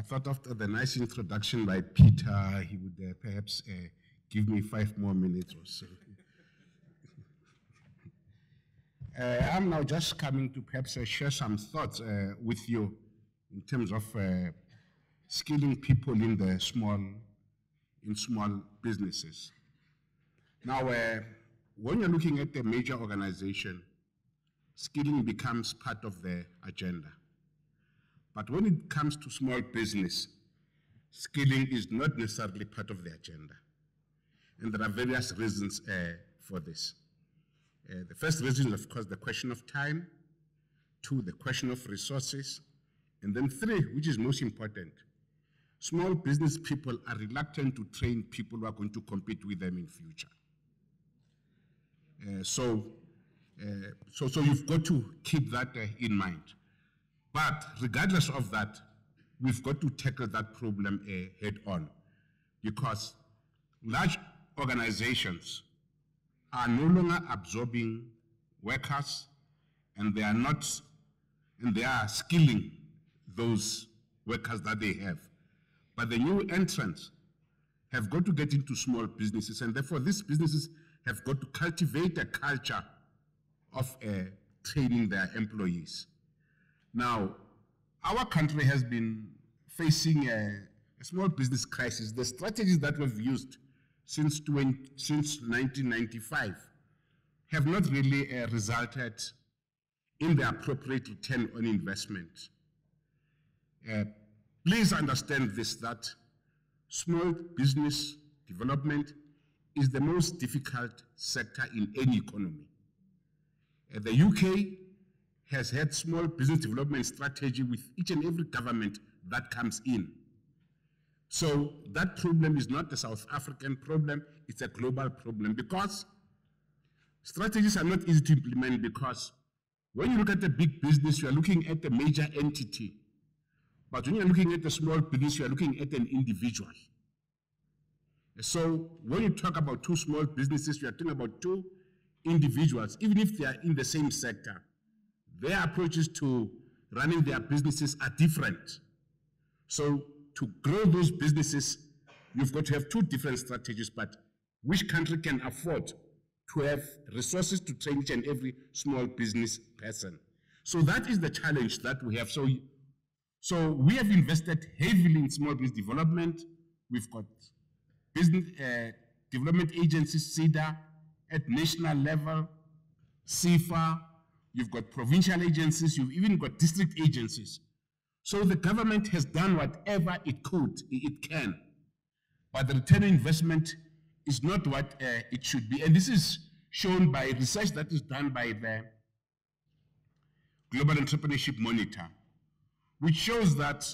thought after the nice introduction by Peter, he would perhaps give me 5 more minutes or so. I'm now just coming to perhaps share some thoughts with you in terms of skilling people in small businesses. Now, when you're looking at a major organization, skilling becomes part of the agenda. But when it comes to small business, skilling is not necessarily part of the agenda. And there are various reasons for this. The first reason is, of course, the question of time. 2, the question of resources. And then 3, which is most important, small business people are reluctant to train people who are going to compete with them in future. So you've got to keep that in mind. But regardless of that, we've got to tackle that problem head on, because large organizations are no longer absorbing workers, and they are skilling those workers that they have. But the new entrants have got to get into small businesses, and therefore these businesses have got to cultivate a culture of training their employees. Now, our country has been facing a small business crisis. The strategies that we've used since 1995 have not really resulted in the appropriate return on investment. Please understand this, that small business development is the most difficult sector in any economy. The UK has had small business development strategy with each and every government that comes in. So that problem is not a South African problem, it's a global problem, because strategies are not easy to implement, because when you look at a big business, you are looking at a major entity. But when you're looking at a small business, you are looking at an individual. So when you talk about 2 small businesses, you are talking about 2 individuals, even if they are in the same sector. Their approaches to running their businesses are different. So to grow those businesses, you've got to have 2 different strategies, but which country can afford to have resources to train each and every small business person? So that is the challenge that we have. So we have invested heavily in small business development. We've got business development agencies, Seta, at national level, CSIR, you've got provincial agencies, you've even got district agencies. So the government has done whatever it can, but the return on investment is not what it should be. And this is shown by research that is done by the Global Entrepreneurship Monitor, which shows that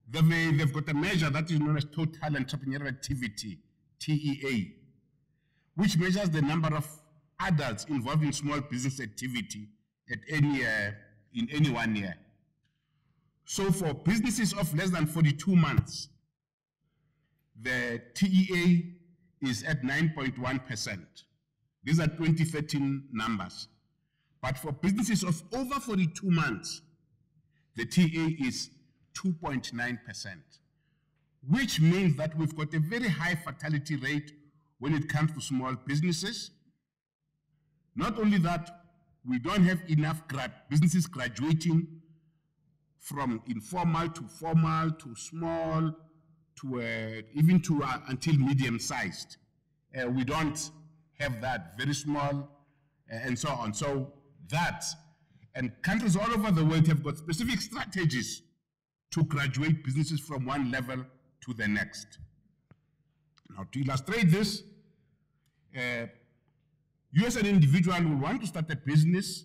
they've got a measure that is known as Total Entrepreneurial Activity, TEA, which measures the number of adults involved in small business activity at in any 1 year. So for businesses of less than 42 months, the TEA is at 9.1%. These are 2013 numbers. But for businesses of over 42 months, the TEA is 2.9%, which means that we've got a very high fatality rate when it comes to small businesses. Not only that, we don't have enough businesses graduating from informal to formal to small to even to until medium-sized. We don't have that, very small and so on. So that, and countries all over the world have got specific strategies to graduate businesses from one level to the next. Now, to illustrate this, you as an individual will want to start a business.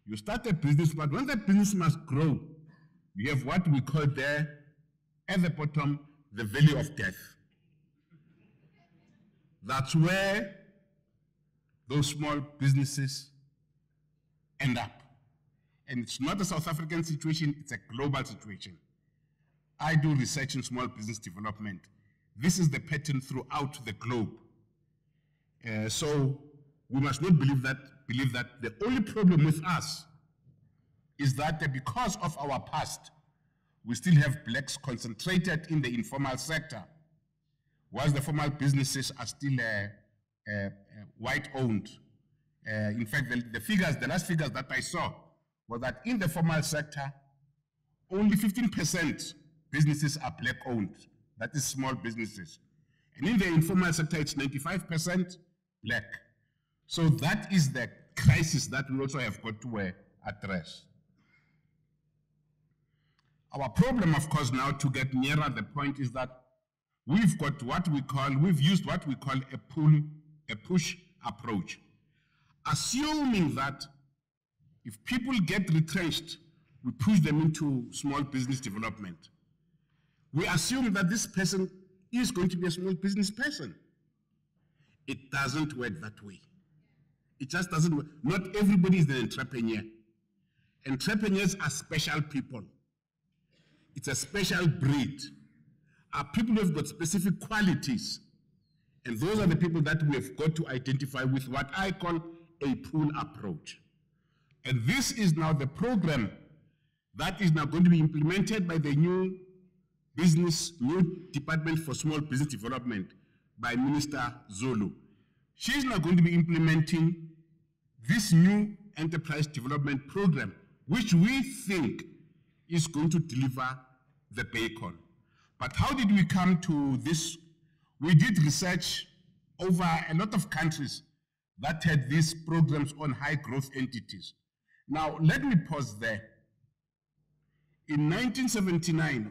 You start a business, but when that business must grow, you have what we call there, at the bottom, the valley of death. That's where those small businesses end up. And it's not a South African situation, it's a global situation. I do research in small business development. This is the pattern throughout the globe. So we must not believe that the only problem with us is that because of our past, we still have blacks concentrated in the informal sector, whilst the formal businesses are still white-owned. In fact, the last figures that I saw were that in the formal sector, only 15% businesses are black-owned. That is small businesses. And in the informal sector, it's 95% black. So that is the crisis that we also have got to address. Our problem, of course, now to get nearer the point is that we've used what we call a push approach. Assuming that if people get retrenched, we push them into small business development. We assume that this person is going to be a small business person. It doesn't work that way. It just doesn't work. Not everybody is an entrepreneur. Entrepreneurs are special people. It's a special breed. Are people who have got specific qualities. And those are the people that we have got to identify with what I call a pool approach. And this is now the program that is now going to be implemented by the new Department for Small Business Development by Minister Zulu. She's now going to be implementing this new enterprise development program, which we think is going to deliver the bacon. But how did we come to this? We did research over a lot of countries that had these programs on high growth entities. Now, let me pause there. In 1979,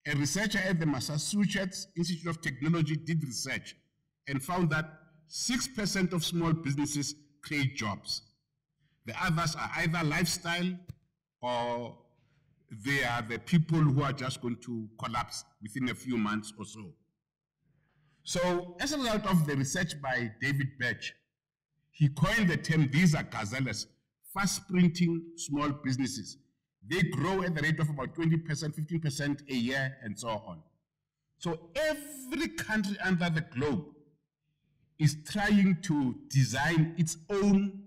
a researcher at the Massachusetts Institute of Technology did research and found that 6% of small businesses create jobs. The others are either lifestyle or they are the people who are just going to collapse within a few months or so. So as a result of the research by David Birch, he coined the term, these are gazelles, fast sprinting small businesses. They grow at the rate of about 20%, 15% a year, and so on. So every country under the globe is trying to design its own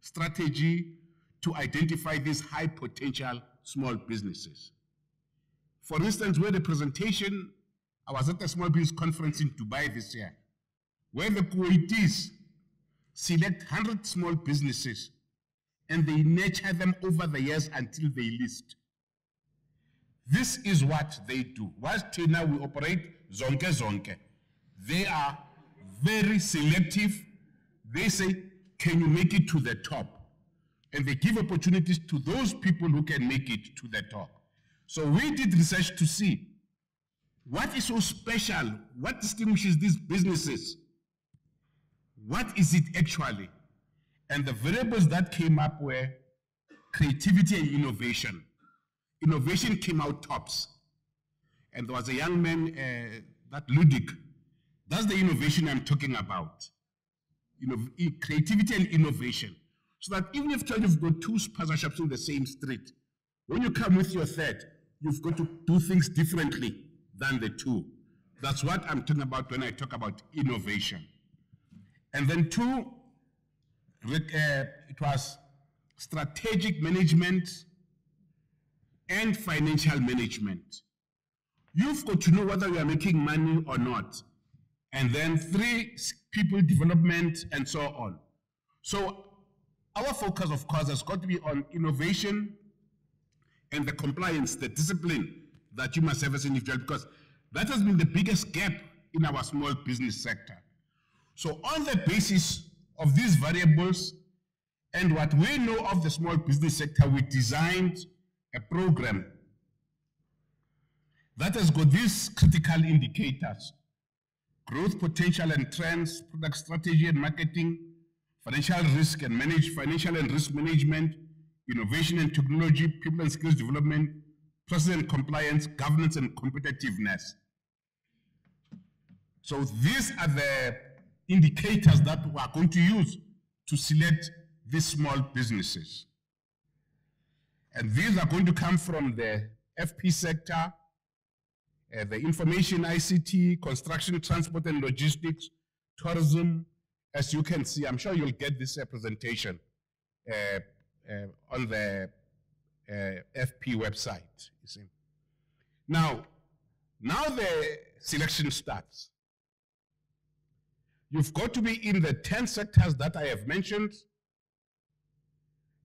strategy to identify these high potential small businesses. For instance, we had a presentation, I was at a small business conference in Dubai this year, where the Kuwaitis select 100 small businesses and they nurture them over the years until they list. This is what they do. Whilst now we operate zonke zonke, they are very selective. They say, can you make it to the top? And they give opportunities to those people who can make it to the top. So we did research to see what is so special, what distinguishes these businesses, what is it actually? And the variables that came up were creativity and innovation. Innovation came out tops. And there was a young man, that Ludic, that's the innovation I'm talking about. Creativity and innovation. So that even if you've got two spaza shops in the same street, when you come with your third, you've got to do things differently than the two. That's what I'm talking about when I talk about innovation. And then two, it was strategic management and financial management. You've got to know whether you are making money or not. And then three, people development and so on. So our focus, of course, has got to be on innovation and the compliance, the discipline that you must have as an individual, because that has been the biggest gap in our small business sector. So on the basis of these variables and what we know of the small business sector, we designed a program that has got these critical indicators: growth potential and trends, product strategy and marketing, financial and risk management, innovation and technology, people and skills development, process and compliance, governance and competitiveness. So these are the indicators that we are going to use to select these small businesses. And these are going to come from the FP sector, the information, ICT, construction, transport and logistics, tourism. As you can see, I'm sure you'll get this presentation on the FP website. You see. Now the selection starts. You've got to be in the 10 sectors that I have mentioned.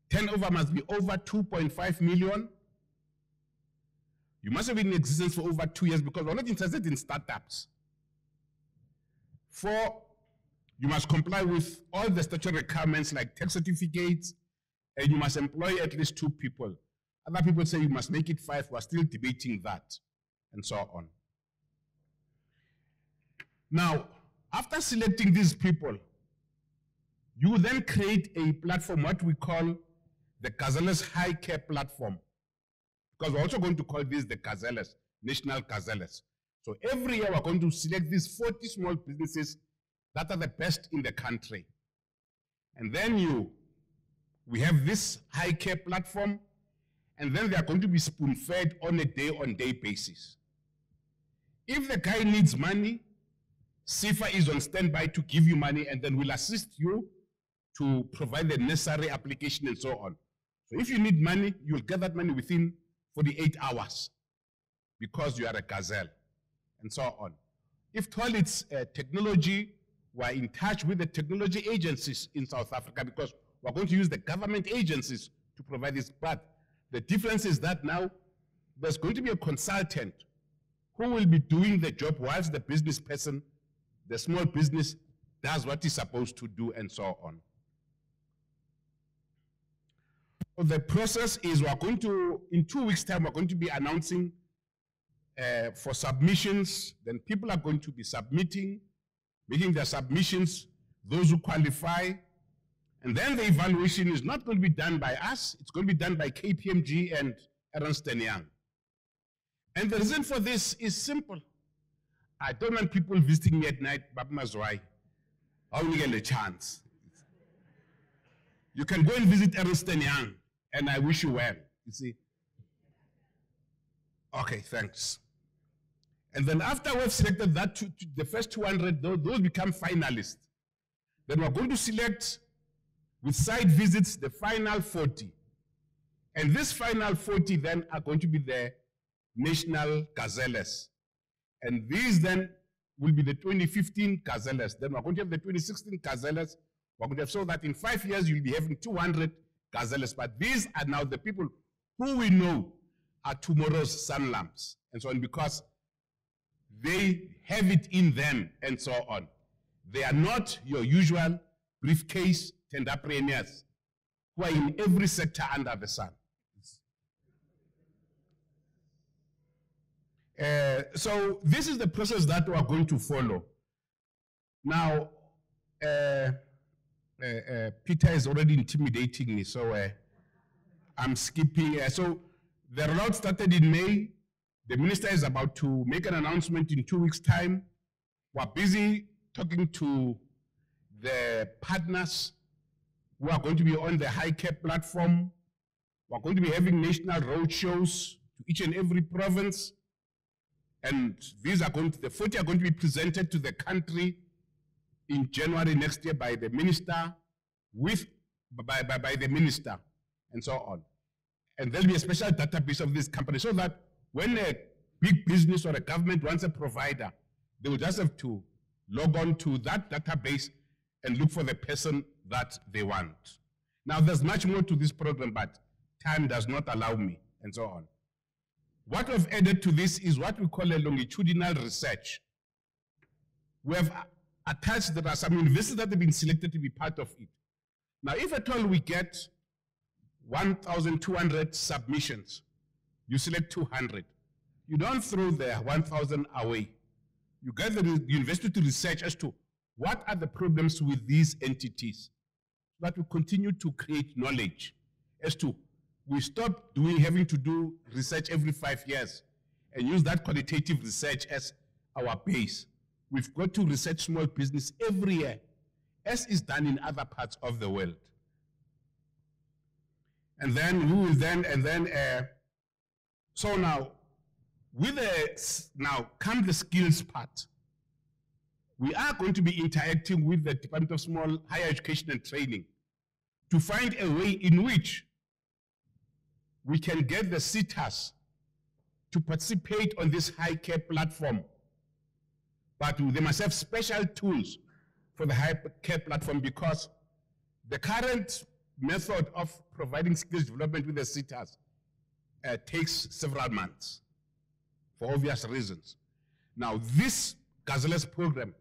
Turnover must be over 2.5 million. You must have been in existence for over 2 years because we're not interested in startups. 4, you must comply with all the statutory requirements like tax certificates, and you must employ at least 2 people. Other people say you must make it 5. We're still debating that, and so on. Now, after selecting these people, you then create a platform, what we call the Gazelle's High Care Platform. Because we're also going to call this the Gazelle's, National Gazelle's. So every year we're going to select these 40 small businesses that are the best in the country. And then we have this high care platform, and then they are going to be spoon-fed on a day-on-day basis. If the guy needs money, CSIR is on standby to give you money, and then we'll assist you to provide the necessary application and so on. So if you need money, you'll get that money within 48 hours because you are a gazelle, and so on. If it's technology, we're in touch with the technology agencies in South Africa because we're going to use the government agencies to provide this. But the difference is that now there's going to be a consultant who will be doing the job whilst the business person, the small business, does what he's supposed to do and so on. So the process is we're going to, in 2 weeks' time, we're going to be announcing for submissions. Then people are going to be submitting, making their submissions, those who qualify. And then the evaluation is not going to be done by us. It's going to be done by KPMG and Ernst & Young. And the reason for this is simple. I don't want people visiting me at night, Thami Mazwai. I only get a chance. You can go and visit Ernst & Young, and I wish you well, you see. Okay, thanks. And then after we've selected that, the first 200, those become finalists. Then we're going to select, with site visits, the final 40. And this final 40 then are going to be the National Gazelles. And these then will be the 2015 Gazelles. Then we're going to have the 2016 Gazelles. We're going to have, so that in 5 years you'll be having 200 Gazelles. But these are now the people who we know are tomorrow's sun lamps. And so on, because they have it in them and so on. They are not your usual briefcase tenderpreneurs who are in every sector under the sun. So this is the process that we are going to follow. Now, Peter is already intimidating me, so I'm skipping. So the rollout started in May. The minister is about to make an announcement in 2 weeks' time. We're busy talking to the partners who are going to be on the high care platform. We're going to be having national road shows to each and every province. And these are going to, the 40 are going to be presented to the country in January next year by the minister, by the minister, and so on. And there'll be a special database of this company so that when a big business or a government wants a provider, they will just have to log on to that database and look for the person that they want. Now, there's much more to this program, but time does not allow me, and so on. What we've added to this is what we call a longitudinal research. We have attached, there are some universities that have been selected to be part of it. Now, if at all we get 1,200 submissions, you select 200. You don't throw the 1,000 away. You get the university to research as to what are the problems with these entities, so that we continue to create knowledge as to we stop having to do research every 5 years and use that qualitative research as our base. We've got to research small business every year, as is done in other parts of the world. And then we will so now, now come the skills part. We are going to be interacting with the Department of Higher Education and Training to find a way in which we can get the SETAs to participate on this high care platform, but they must have special tools for the high care platform, because the current method of providing skills development with the SETAs takes several months for obvious reasons. Now, this Gazelles program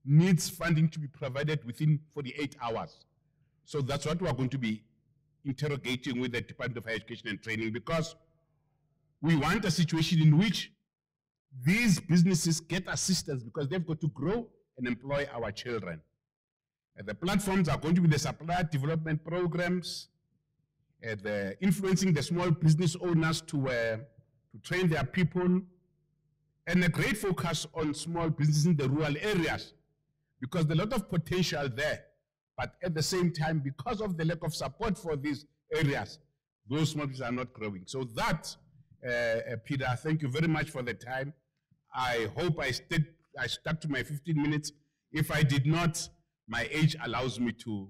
needs funding to be provided within 48 hours. So that's what we're going to be interrogating with the Department of Higher Education and Training, because we want a situation in which these businesses get assistance because they've got to grow and employ our children. And the platforms are going to be the supplier development programs, the influencing the small business owners to train their people, and a great focus on small businesses in the rural areas, because there's a lot of potential there. But at the same time, because of the lack of support for these areas, those small businesses are not growing. So that, Peter, thank you very much for the time. I hope I stuck to my 15 minutes. If I did not, my age allows me to.